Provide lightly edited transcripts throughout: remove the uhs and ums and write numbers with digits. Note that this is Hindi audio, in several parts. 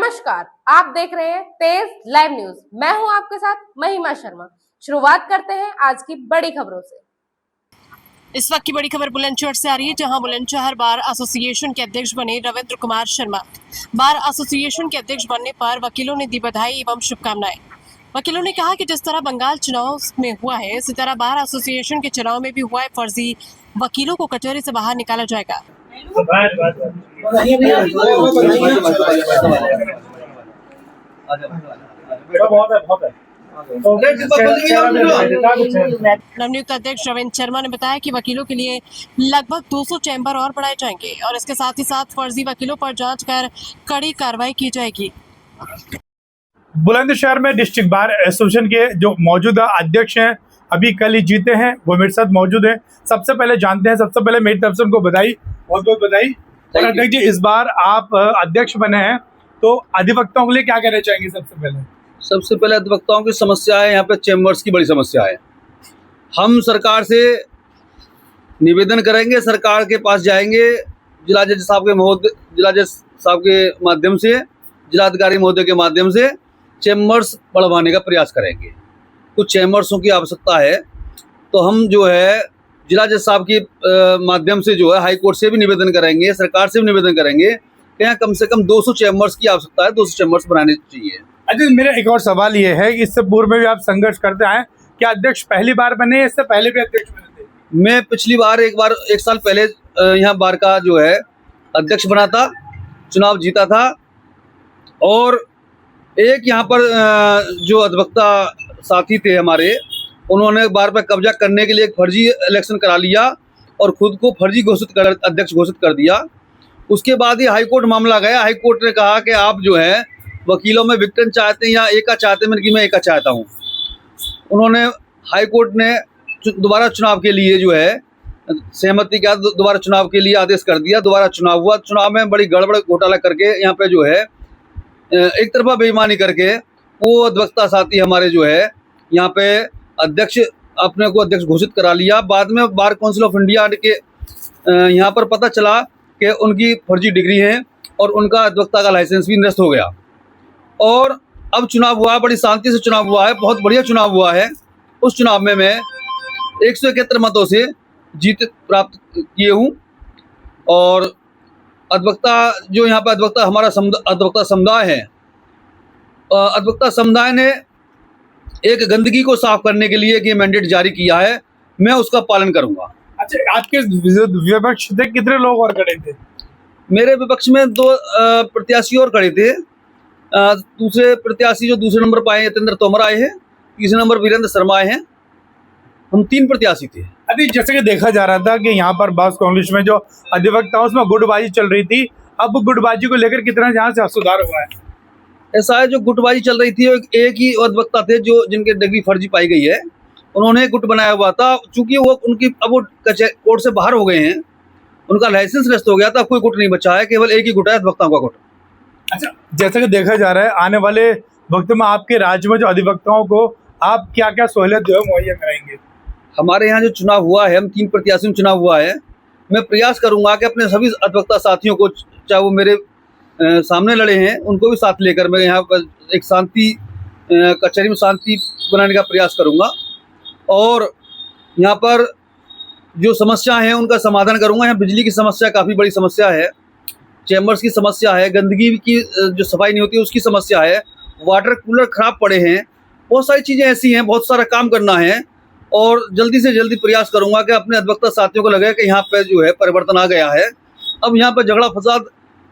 नमस्कार, आप देख रहे हैं तेज लाइव न्यूज। मैं हूं आपके साथ महिमा शर्मा। शुरुआत करते हैं आज की बड़ी खबरों से। इस वक्त की बड़ी खबर बुलंदशहर से आ रही है, जहां बुलंदशहर बार एसोसिएशन के अध्यक्ष बने रविंद्र कुमार शर्मा। बार एसोसिएशन के अध्यक्ष बनने पर वकीलों ने दी बधाई एवं शुभकामनाएं। वकीलों ने कहा कि जिस तरह बंगाल चुनाव में हुआ है, इसी तरह बार एसोसिएशन के चुनाव में भी हुआ है फर्जी वकीलों को कचहरी से बाहर निकाला जाएगा। नवनियुक्त अध्यक्ष रविंद्र शर्मा ने बताया कि वकीलों के लिए लगभग 200 चैम्बर और बढ़ाए जाएंगे और इसके साथ ही साथ फर्जी वकीलों पर जांच कर कड़ी कार्रवाई की जाएगी। बुलंदशहर में डिस्ट्रिक्ट बार एसोसिएशन के जो मौजूदा अध्यक्ष हैं, अभी कल ही जीते हैं, वो मेरे साथ मौजूद हैं। सबसे पहले जानते हैं, सबसे पहले मेरी तरफ से उनको बधाई, बहुत बहुत बधाई। और अध्यक्ष जी, इस बार आप अध्यक्ष बने हैं, तो अधिवक्ताओं के लिए क्या कहना चाहेंगे? सबसे पहले अधिवक्ताओं की समस्या है, यहाँ पे चैम्बर्स की बड़ी समस्या है। हम सरकार से निवेदन करेंगे, सरकार के पास जाएंगे, जिला जज साहब के माध्यम से, जिलाधिकारी महोदय के माध्यम से चैम्बर्स बढ़वाने का प्रयास करेंगे। कुछ चैम्बर्सों की आवश्यकता है, तो हम जो है जिला जज साहब के माध्यम से जो है हाई कोर्ट से भी निवेदन करेंगे, सरकार से भी निवेदन करेंगे कि यहाँ कम से कम 200 चैम्बर्स की आवश्यकता है, 200 चैम्बर्स बनाने चाहिए। अच्छा, मेरा एक और सवाल ये है कि इससे पूर्व में भी आप संघर्ष करते आए, क्या अध्यक्ष पहली बार बने, इससे पहले भी अध्यक्ष बने थे? मैं पिछली बार एक साल पहले यहाँ बार का जो है अध्यक्ष बना था, चुनाव जीता था। और एक यहाँ पर जो अधिवक्ता साथी थे हमारे, उन्होंने बार पर कब्जा करने के लिए एक फर्जी इलेक्शन करा लिया और खुद को फर्जी अध्यक्ष घोषित कर दिया। उसके बाद ही हाई कोर्ट मामला गया। हाई कोर्ट ने कहा कि आप जो है वकीलों में विक्टिम चाहते हैं या एका चाहते हैं, मैं एका चाहता हूँ। उन्होंने हाई कोर्ट ने दोबारा चुनाव के लिए जो है सहमति का दोबारा चुनाव के लिए आदेश कर दिया। दोबारा चुनाव हुआ। चुनाव में बड़ी गड़बड़ घोटाला करके यहाँ पे जो है एक तरफा बेईमानी करके वो अधिवक्ता साथी हमारे जो है यहाँ पे अपने को अध्यक्ष घोषित करा लिया। बाद में बार काउंसिल ऑफ इंडिया के यहाँ पर पता चला कि उनकी फर्जी डिग्री है और उनका अधिवक्ता का लाइसेंस भी निरस्त हो गया। और अब चुनाव हुआ, बड़ी शांति से चुनाव हुआ है, बहुत बढ़िया चुनाव हुआ है। उस चुनाव में मैं 171 मतों से जीत प्राप्त किए हूँ। और अधिवक्ता जो यहाँ पर अधिवक्ता समुदाय है, अधिवक्ता समुदाय ने एक गंदगी को साफ करने के लिए एक मैंडेट जारी किया है, मैं उसका पालन करूँगा। अच्छा, आपके विपक्ष से कितने लोग और खड़े थे? मेरे विपक्ष में 2 प्रत्याशी और खड़े थे। दूसरे प्रत्याशी जो दूसरे नंबर पर आए, यतेंद्र तोमर आए हैं, तीसरे नंबर वीरेंद्र शर्मा आए हैं। हम 3 प्रत्याशी थे। अभी जैसे कि देखा जा रहा था कि यहाँ पर बास कांग्रेस में जो अधिवक्ताओं उसमें गुटबाजी चल रही थी, अब गुटबाजी को लेकर कितना यहाँ से सुधार हुआ है? ऐसा है, जो गुटबाजी चल रही थी, एक ही अधिवक्ता थे जो जिनके डिग्री फर्जी पाई गई है, उन्होंने गुट बनाया हुआ था। चूंकि वो अब वो कोर्ट से बाहर हो गए हैं, उनका लाइसेंस रद्द हो गया था, कोई गुट नहीं बचा है, केवल एक ही गुट है, अधिवक्ताओं का गुट। अच्छा, जैसा कि देखा जा रहा है, आने वाले वक्त में आपके राज्य में जो अधिवक्ताओं को आप क्या क्या सहूलियत जो है मुहैया कराएंगे? हमारे यहाँ जो चुनाव हुआ है, हम 3 प्रत्याशियों में चुनाव हुआ है, मैं प्रयास करूंगा कि अपने सभी अधिवक्ता साथियों को, चाहे वो मेरे सामने लड़े हैं, उनको भी साथ लेकर मैं यहाँ पर एक कचहरी में शांति बनाने का प्रयास करूंगा। और यहाँ पर जो समस्या है उनका समाधान करूंगा। यहाँ बिजली की समस्या काफ़ी बड़ी समस्या है, चैम्बर्स की समस्या है, गंदगी की जो सफाई नहीं होती उसकी समस्या है, वाटर कूलर खराब पड़े हैं, बहुत सारी चीज़ें ऐसी हैं, बहुत सारा काम करना है। और जल्दी से जल्दी प्रयास करूंगा कि अपने अधिवक्ता साथियों को लगे कि यहाँ पे जो है परिवर्तन आ गया है। अब यहाँ पर झगड़ा फसाद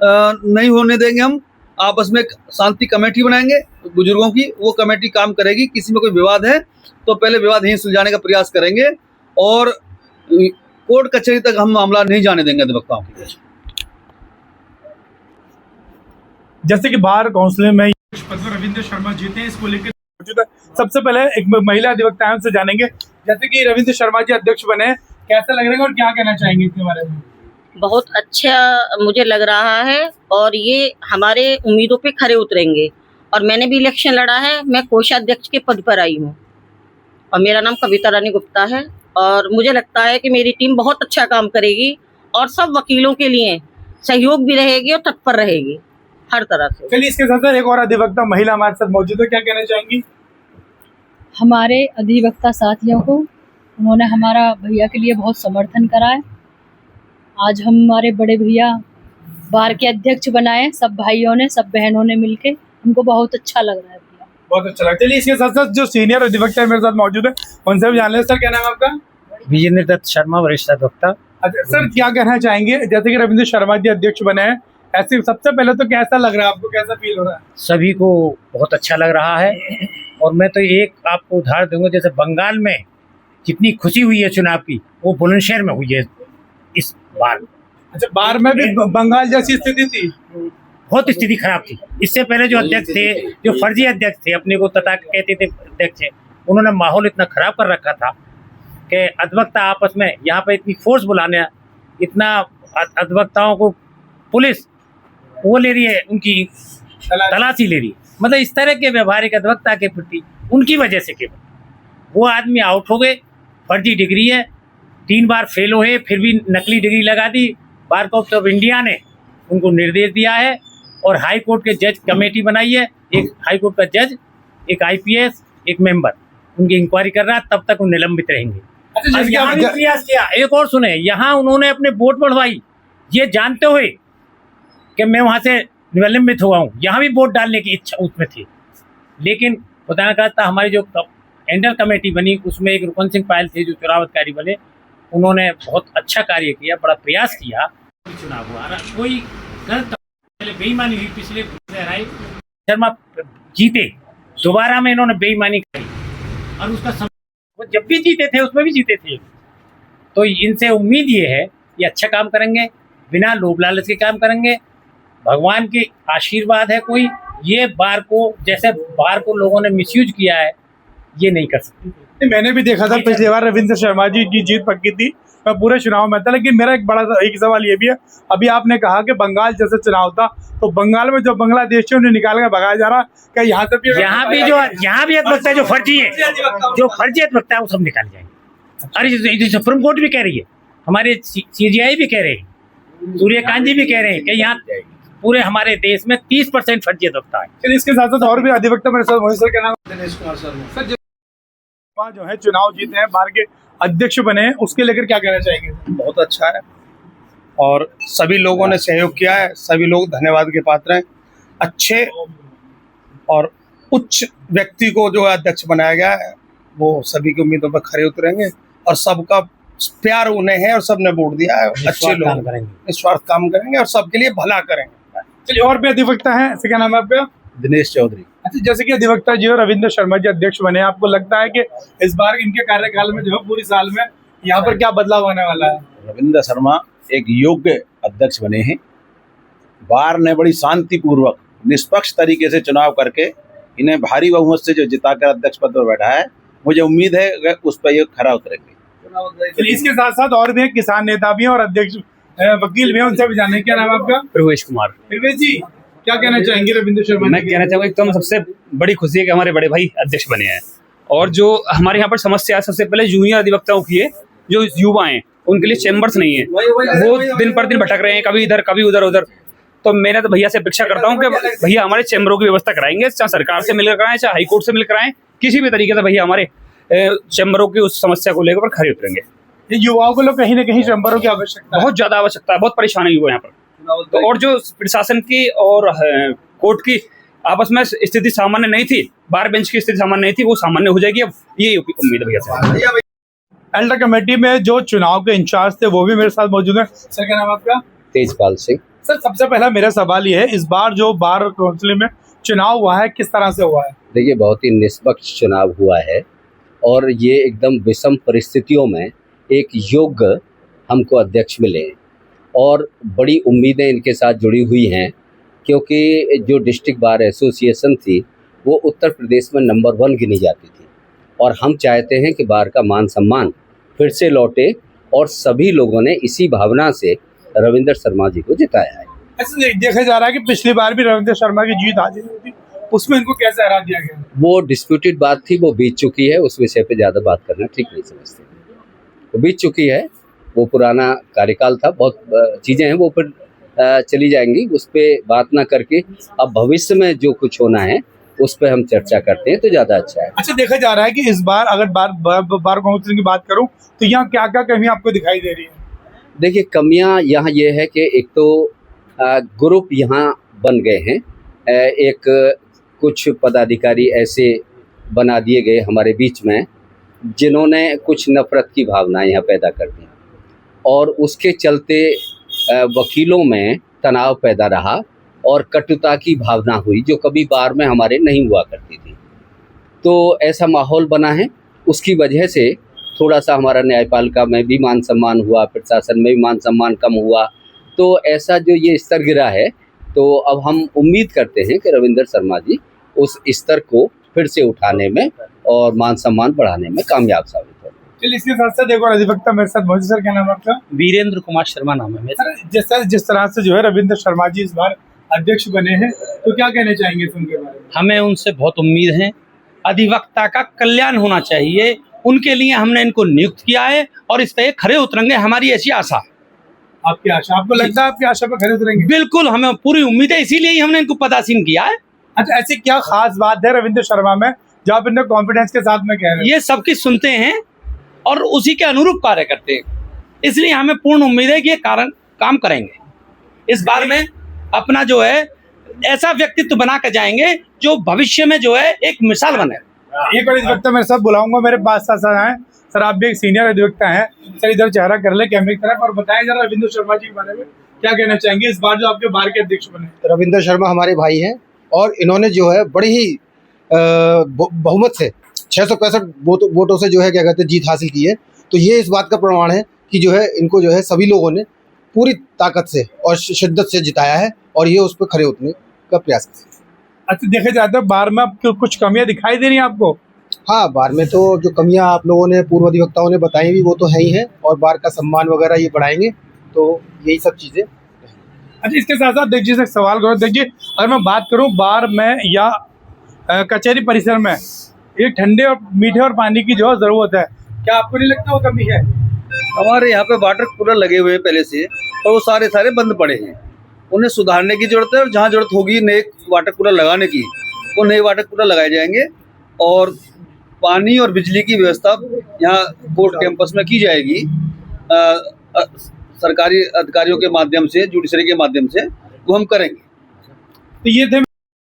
नहीं होने देंगे। हम आपस में शांति कमेटी बनाएंगे बुजुर्गों की, वो कमेटी काम करेगी। किसी में कोई विवाद है तो पहले विवाद यहीं सुलझाने का प्रयास करेंगे और कोर्ट कचहरी तक हम मामला नहीं जाने देंगे अधिवक्ताओं की। जैसे कि बार काउंसिल में रविंद्र शर्मा जीते हैं, इसको लेकर सबसे पहले एक महिला अधिवक्ताओं से जानेंगे। जैसे कि रविंद्र शर्मा जी अध्यक्ष बने, कैसा लग रहा है और क्या कहना चाहेंगे इसके बारे में? बहुत अच्छा मुझे लग रहा है और ये हमारे उम्मीदों पे खरे उतरेंगे। और मैंने भी इलेक्शन लड़ा है, मैं कोषाध्यक्ष के पद पर आई हूँ और मेरा नाम कविता रानी गुप्ता है। और मुझे लगता है कि मेरी टीम बहुत अच्छा काम करेगी और सब वकीलों के लिए सहयोग भी रहेगी और तत्पर रहेगी। हर तरह से। चलिए इसके साथ साथ एक और अधिवक्ता महिला हमारे साथ मौजूद है, क्या कहना चाहेंगी? हमारे अधिवक्ता साथियों को, उन्होंने हमारा भैया के लिए बहुत समर्थन करा है। आज हमारे बड़े भैया बार के अध्यक्ष बनाए, सब भाइयों ने, सब बहनों ने मिलके, हमको बहुत अच्छा लग रहा है भैया। बहुत अच्छा लगा। चलिए इसके साथ साथ जो सीनियर अधिवक्ता मेरे साथ मौजूद है उनसे भी जान लें। सर क्या नाम है आपका? विजेंद्र दत्त शर्मा, वरिष्ठ अधिवक्ता। अच्छा सर, क्या कहना चाहेंगे, जैसे कि रविंद्र शर्मा जी अध्यक्ष बने हैं, ऐसे सबसे पहले तो कैसा लग रहा है आपको, कैसा फील हो रहा है? सभी को बहुत अच्छा लग रहा है। और मैं तो एक आपको उदाहरण दूंगा, जैसे बंगाल में जितनी खुशी हुई है चुनाव की, वो बुलंदशहर में हुई है इस बार। अच्छा, बार में भी बंगाल जैसी स्थिति थी? बहुत स्थिति खराब थी। इससे पहले जो अध्यक्ष थे, जो फर्जी अध्यक्ष थे, अपने को तथा कहते थे अध्यक्ष, उन्होंने माहौल इतना खराब कर रखा था कि अधिवक्ता आपस में यहाँ पे इतनी फोर्स बुलाने, इतना अधिवक्ताओं को पुलिस वो ले रही है, उनकी तलाशी ले रही है। मतलब इस तरह के व्यवहारिक अधिवक्ता के प्रति उनकी वजह से केवल वो आदमी आउट हो गए। फर्जी डिग्री है, 3 बार फेल हुए, फिर भी नकली डिग्री लगा दी। बार काउंसिल ऑफ इंडिया ने उनको निर्देश दिया है और हाई कोर्ट के जज कमेटी बनाई है, एक हाई कोर्ट का जज, एक IPS, एक मेंबर, उनकी इंक्वायरी कर रहा है, तब तक वो निलंबित रहेंगे। अच्छा, अब यहाँ भी प्रयास किया, एक और सुने, यहाँ उन्होंने अपने वोट बढ़वाई, ये जानते हुए कि मैं वहाँ से निलंबित हुआ हूँ, यहाँ भी वोट डालने की इच्छा उसमें थी। लेकिन खुदा न खास्ता हमारी जो एंडर कमेटी बनी, उसमें एक रुकन सिंह पायल थे जो चुनाव अधिकारी बने, उन्होंने बहुत अच्छा कार्य किया, बड़ा प्रयास किया। चुनाव हुआ, कोई गलत बेईमानी हुई, पिछले शर्मा जीते, दोबारा में इन्होंने बेईमानी करी और उसका वो जब भी जीते थे उसमें भी जीते थे। तो इनसे उम्मीद ये है ये अच्छा काम करेंगे, बिना लोभ लालच के काम करेंगे, भगवान की आशीर्वाद है। कोई ये बार को, जैसे बार को लोगों ने मिसयूज किया है, ये नहीं कर सकते। मैंने भी देखा था पिछली बार रविंद्र शर्मा जी की जीत पक्की थी, मैं पूरे चुनाव में था। लेकिन मेरा एक बड़ा एक सवाल ये भी है, अभी आपने कहा कि बंगाल जैसे चुनाव था, तो बंगाल में जो बांग्लादेशियों ने निकाल कर भगाया जा रहा, क्या यहाँ से भी यहाँ भी अधिवक्ता है जो फर्जी है, जो फर्जी अधिवक्ता है वो सब निकाल जाएंगे। अरे सुप्रीम कोर्ट भी कह रही है, हमारे CJI भी कह रहे हैं, सूर्यकांत जी भी कह रहे हैं कि यहाँ पूरे हमारे देश में 30% फर्जी अधिवक्ता है। चलिए इसके साथ साथ और भी अधिवक्ता मेरे साथ मौजूद। सर क्या नाम? दिनेश कुमार सर। जो है चुनाव जीते हैं, बार के अध्यक्ष बने हैं, उसके लेकर क्या कहना चाहेंगे? बहुत अच्छा है और सभी लोगों ने सहयोग किया है, सभी लोग धन्यवाद के पात्र हैं। अच्छे और उच्च व्यक्ति को जो अध्यक्ष बनाया गया है, वो सभी की उम्मीदों पर खरे उतरेंगे और सबका प्यार उन्हें है और सबने वोट दिया है। अच्छे लोग निस्वार्थ काम करेंगे और सबके लिए भला करेंगे। चलिए और भी अधिवक्ता हैं, क्या नाम है आपका? दिनेश चौधरी। अच्छा, जैसे कि अधिवक्ता जी और रविंद्र शर्मा जी अध्यक्ष बने, आपको लगता है कि इस बार इनके कार्यकाल में जो है पूरी साल में यहाँ पर क्या बदलाव होने वाला है? रविंद्र शर्मा एक योग्य अध्यक्ष बने हैं। बार ने बड़ी शांतिपूर्वक निष्पक्ष तरीके से चुनाव करके इन्हें भारी बहुमत से जो जिताकर अध्यक्ष पद पर बैठा है, मुझे उम्मीद है कि उस पर ये खरा उतरेंगे। इसके साथ साथ और भी किसान नेता भी हैं और अध्यक्ष वकील भी हैं, उनसे भी जाने। क्या नाम है आपका? प्रवेश कुमार। प्रवेश जी, क्या कहना चाहेंगे रविंद्र शर्मा? मैं कहना चाहूँगा एकदम सबसे बड़ी खुशी है कि हमारे बड़े भाई अध्यक्ष बने हैं। और जो हमारे यहाँ पर समस्या है, सबसे पहले जूनियर अधिवक्ताओं की है, जो युवा हैं उनके लिए चैम्बर्स नहीं है, वो दिन पर दिन भटक रहे हैं, कभी इधर कभी उधर। तो मैं तो भैया से अपेक्षा करता हूँ कि भैया हमारे चैम्बरों की व्यवस्था कराएंगे, चाहे सरकार से मिलकर कराएं, चाहे हाईकोर्ट से मिलकर कराएं, किसी भी तरीके से भैया हमारे चैम्बरों की उस समस्या को लेकर खड़े उतरेंगे। युवाओं को कहीं ना कहीं चैम्बरों की आवश्यकता, बहुत ज्यादा आवश्यकता है, बहुत परेशान है युवा यहाँ पर। तो और जो प्रशासन की और कोर्ट की आपस में स्थिति सामान्य नहीं थी, बार बेंच की स्थिति सामान्य नहीं थी, वो सामान्य हो जाएगी, अब ये उम्मीद है भैया से। एल्डर कमेटी में जो चुनाव के इंचार्ज थे वो भी मेरे साथ मौजूद है। सर क्या नाम है आपका? तेजपाल सिंह। सर सबसे पहला मेरा सवाल ये है, इस बार जो बार काउंसिल में चुनाव हुआ है किस तरह से हुआ है? देखिए, बहुत ही निष्पक्ष चुनाव हुआ है और ये एकदम विषम परिस्थितियों में एक योग्य हमको अध्यक्ष मिले और बड़ी उम्मीदें इनके साथ जुड़ी हुई हैं, क्योंकि जो डिस्ट्रिक्ट बार एसोसिएशन थी वो उत्तर प्रदेश में नंबर 1 गिनी जाती थी और हम चाहते हैं कि बार का मान सम्मान फिर से लौटे और सभी लोगों ने इसी भावना से रविंद्र शर्मा जी को जिताया है। ऐसे देखा जा रहा है कि पिछली बार भी रविंद्र शर्मा की जीत हासिल हुई थी, उसमें इनको कैसे हरा दिया गया? वो डिस्प्यूटेड बात थी, वो बीत चुकी है, उस विषय पे ज़्यादा बात करना ठीक नहीं समझते। वो बीत चुकी है, वो पुराना कार्यकाल था, बहुत चीज़ें हैं वो फिर चली जाएंगी, उस पर बात ना करके अब भविष्य में जो कुछ होना है उस पर हम चर्चा करते हैं तो ज़्यादा अच्छा है। अच्छा, देखा जा रहा है कि इस बार अगर बार काउंसिल की बात करूं तो यहाँ क्या क्या कमी आपको दिखाई दे रही है? देखिए, कमियां यहाँ ये है कि एक तो ग्रुप यहाँ बन गए हैं, एक कुछ पदाधिकारी ऐसे बना दिए गए हमारे बीच में जिन्होंने कुछ नफरत की भावना यहाँ पैदा कर दी और उसके चलते वकीलों में तनाव पैदा रहा और कटुता की भावना हुई जो कभी बार में हमारे नहीं हुआ करती थी। तो ऐसा माहौल बना है, उसकी वजह से थोड़ा सा हमारा न्यायपालिका में भी मान सम्मान हुआ, प्रशासन में भी मान सम्मान कम हुआ। तो ऐसा जो ये स्तर गिरा है, तो अब हम उम्मीद करते हैं कि रविंद्र शर्मा जी उस स्तर को फिर से उठाने में और मान सम्मान बढ़ाने में कामयाब साबित हो। चलिए, इसके साथ साथ एक और अधिवक्ता मेरे साथ मौजूद। सर, क्या नाम है आपका? वीरेंद्र कुमार शर्मा नाम है मेरा। सर, जिस तरह से जो है रविंद्र शर्मा जी इस बार अध्यक्ष बने हैं, तो क्या कहना चाहेंगे उनके बारे में? हमें उनसे बहुत उम्मीद है, अधिवक्ता का कल्याण होना चाहिए, उनके लिए हमने इनको नियुक्त किया है और इस पे खरे उतरेंगे, हमारी ऐसी आशा है। आपकी आशा, आपको लगता है आपकी आशा पर खरे उतरेंगे? बिल्कुल, हमें पूरी उम्मीद है, इसीलिए ही हमने इनको पदासीन किया है। अच्छा, ऐसी क्या खास बात है रविंद्र शर्मा में जो आप इन्हें कॉन्फिडेंस के साथ में कह रहे हैं? ये सबकी सुनते हैं और उसी के अनुरूप कार्य करते हैं, इसलिए हमें पूर्ण उम्मीद है कि ये काम करेंगे। इस बार में अपना जो है ऐसा व्यक्तित्व बना कर जाएंगे जो भविष्य में जो है एक मिसाल बने। एक और अधिवक्ता मेरे साथ बुलाऊंगा, मेरे पास साथ आए। सर, आप भी एक सीनियर अधिवक्ता हैं। सर, इधर चेहरा कर ले कैमरे की तरफ और बताएं जरा रविंद्र शर्मा जी के बारे में क्या कहना चाहेंगे इस बार जो आपके बार के अध्यक्ष बने? रविंद्र शर्मा हमारे भाई हैं और इन्होंने जो है बड़ी ही बहुमत से 665 वोटों से जो है क्या कहते हैं जीत हासिल की है। तो ये इस बात का प्रमाण है कि जो है इनको जो है सभी लोगों ने पूरी ताकत से और शिद्दत से जिताया है और ये उस पर खरे उतरने का प्रयास कर। अच्छा, देखा जाता है बार में अब कुछ कमियां दिखाई दे रही हैं आपको? हाँ, बार में तो जो कमियां आप लोगों ने पूर्व अधिवक्ताओं ने बताई भी वो तो है ही है और बार का सम्मान वगैरह ये बढ़ाएंगे, तो यही सब चीज़ें। अच्छा, इसके साथ साथ देखिए एक सवाल करो। देखिए, अगर मैं बात करूं बार में या कचहरी परिसर में ये ठंडे और मीठे और पानी की जो ज़रूरत है, क्या आपको नहीं लगता वो कमी है? हमारे यहाँ पे वाटर कूलर लगे हुए हैं पहले से, तो वो सारे बंद पड़े हैं, उन्हें सुधारने की जरूरत है और जहाँ जरूरत होगी नए वाटर कूलर लगाने की तो नए वाटर कूलर लगाए जाएंगे और पानी और बिजली की व्यवस्था यहाँ कोर्ट कैंपस में की जाएगी सरकारी अधिकारियों के माध्यम से, जुडिशरी के माध्यम से वो हम करेंगे। तो ये थे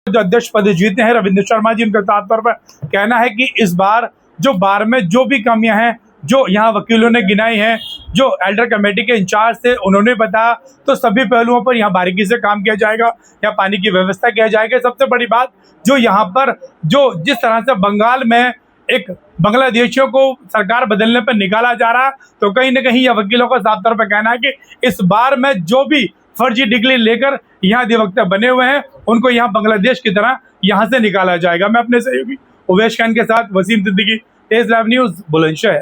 जो अध्यक्ष पद जीते हैं रविंद्र शर्मा जी। उनका साफ तौर पर कहना है कि इस बार जो बार में जो भी कमियां हैं जो यहाँ वकीलों ने गिनाई हैं, जो एल्डर कमेटी के इंचार्ज थे उन्होंने बताया, तो सभी पहलुओं पर यहाँ बारीकी से काम किया जाएगा, यहाँ पानी की व्यवस्था किया जाएगा। सबसे बड़ी बात जो यहाँ पर जो जिस तरह से बंगाल में एक बांग्लादेशियों को सरकार बदलने पर निकाला जा रहा है, तो कहीं ना कहीं यह वकीलों का साफ तौर पर कहना है कि इस बार में जो भी फर्जी डिग्री लेकर यहाँ अधिवक्ता बने हुए हैं उनको यहाँ बांग्लादेश की तरह यहाँ से निकाला जाएगा। मैं अपने सहयोगी उवैस खान के साथ वसीम सिद्दीकी, तेज लाइव न्यूज़, बुलंदशहर।